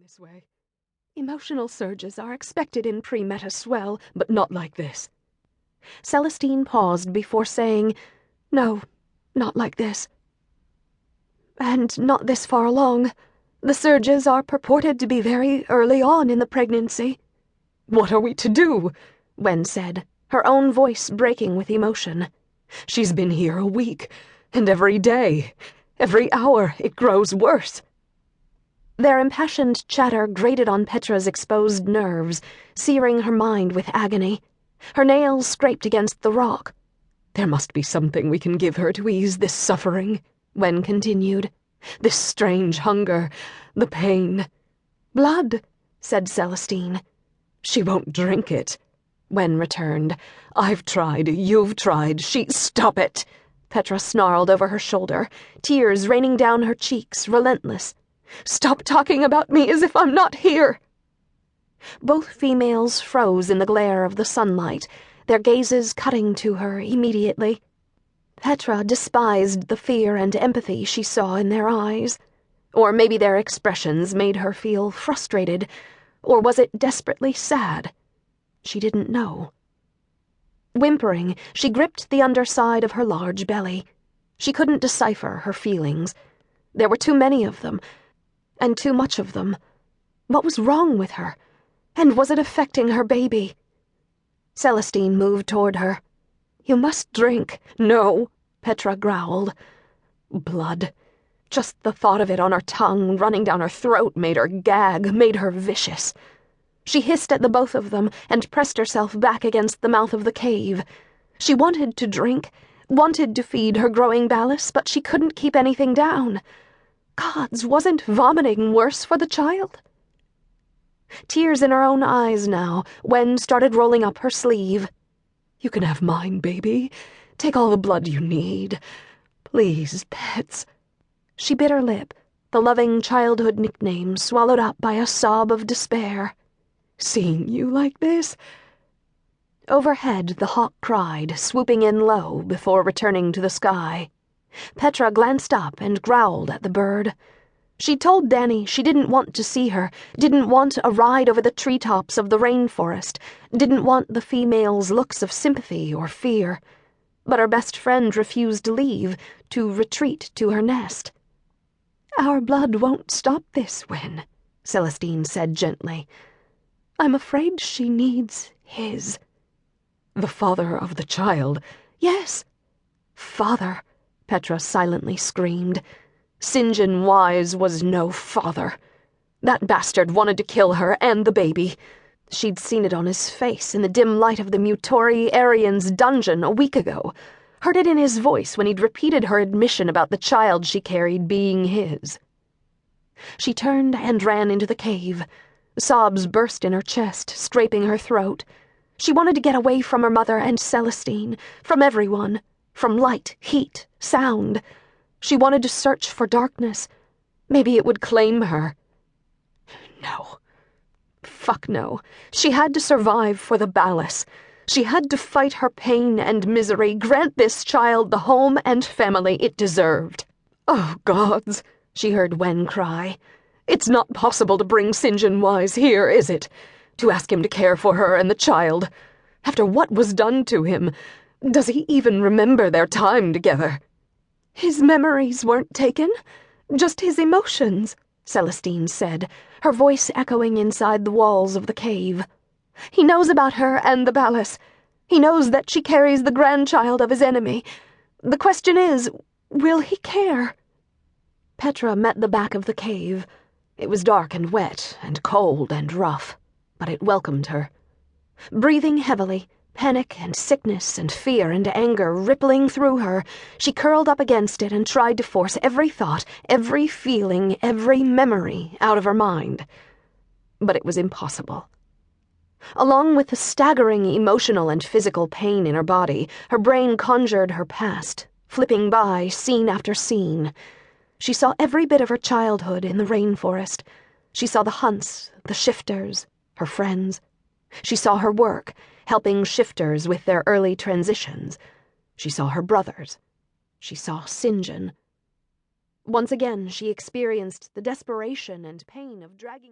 this way. Emotional surges are expected in pre-meta swell, but not like this. Celestine paused before saying, "No, not like this. And not this far along. The surges are purported to be very early on in the pregnancy." "What are we to do?" Wen said, her own voice breaking with emotion. "She's been here a week, and every day, every hour, it grows worse." Their impassioned chatter grated on Petra's exposed nerves, searing her mind with agony. Her nails scraped against the rock. "There must be something we can give her to ease this suffering," Wen continued. "This strange hunger, the pain." "Blood," said Celestine. "She won't drink it," Wen returned. "I've tried, you've tried, Stop it!" Petra snarled over her shoulder, tears raining down her cheeks, relentless. "Stop talking about me as if I'm not here!" Both females froze in the glare of the sunlight, their gazes cutting to her immediately. Petra despised the fear and empathy she saw in their eyes. Or maybe their expressions made her feel frustrated, or was it desperately sad? She didn't know. Whimpering, she gripped the underside of her large belly. She couldn't decipher her feelings. There were too many of them, and too much of them. What was wrong with her? And was it affecting her baby? Celestine moved toward her. "You must drink." "No," Petra growled. Blood. Just the thought of it on her tongue, running down her throat, made her gag, made her vicious. She hissed at the both of them and pressed herself back against the mouth of the cave. She wanted to drink, wanted to feed her growing ballast, but she couldn't keep anything down. Gods, wasn't vomiting worse for the child? Tears in her own eyes now, Wen started rolling up her sleeve. "You can have mine, baby. Take all the blood you need. Please, pets." She bit her lip, the loving childhood nickname swallowed up by a sob of despair. "Seeing you like this?" Overhead, the hawk cried, swooping in low before returning to the sky. Petra glanced up and growled at the bird. She'd told Danny she didn't want to see her, didn't want a ride over the treetops of the rainforest, didn't want the female's looks of sympathy or fear. But her best friend refused to leave, to retreat to her nest. "Our blood won't stop this, Wen," Celestine said gently. "I'm afraid she needs his." "The father of the child?" "Yes." "Father," Petra silently screamed. Synjon Wise was no father. That bastard wanted to kill her and the baby. She'd seen it on his face in the dim light of the Mutori Arian's dungeon a week ago. Heard it in his voice when he'd repeated her admission about the child she carried being his. She turned and ran into the cave. Sobs burst in her chest, scraping her throat. She wanted to get away from her mother and Celestine, from everyone, from light, heat, sound. She wanted to search for darkness. Maybe it would claim her. No. Fuck no. She had to survive for the Ballas. She had to fight her pain and misery, grant this child the home and family it deserved. "Oh, gods," she heard Wen cry. "It's not possible to bring Synjon Wise here, is it? To ask him to care for her and the child? After what was done to him? Does he even remember their time together?" "His memories weren't taken, just his emotions," Celestine said, her voice echoing inside the walls of the cave. "He knows about her and the Ballas. He knows that she carries the grandchild of his enemy. The question is, will he care?" Petra met the back of the cave. It was dark and wet and cold and rough, but it welcomed her. Breathing heavily, panic and sickness and fear and anger rippling through her, she curled up against it and tried to force every thought, every feeling, every memory out of her mind. But it was impossible. Along with the staggering emotional and physical pain in her body, her brain conjured her past, flipping by scene after scene. She saw every bit of her childhood in the rainforest. She saw the hunts, the shifters, her friends. She saw her work, helping shifters with their early transitions. She saw her brothers. She saw Synjon. Once again, she experienced the desperation and pain of dragging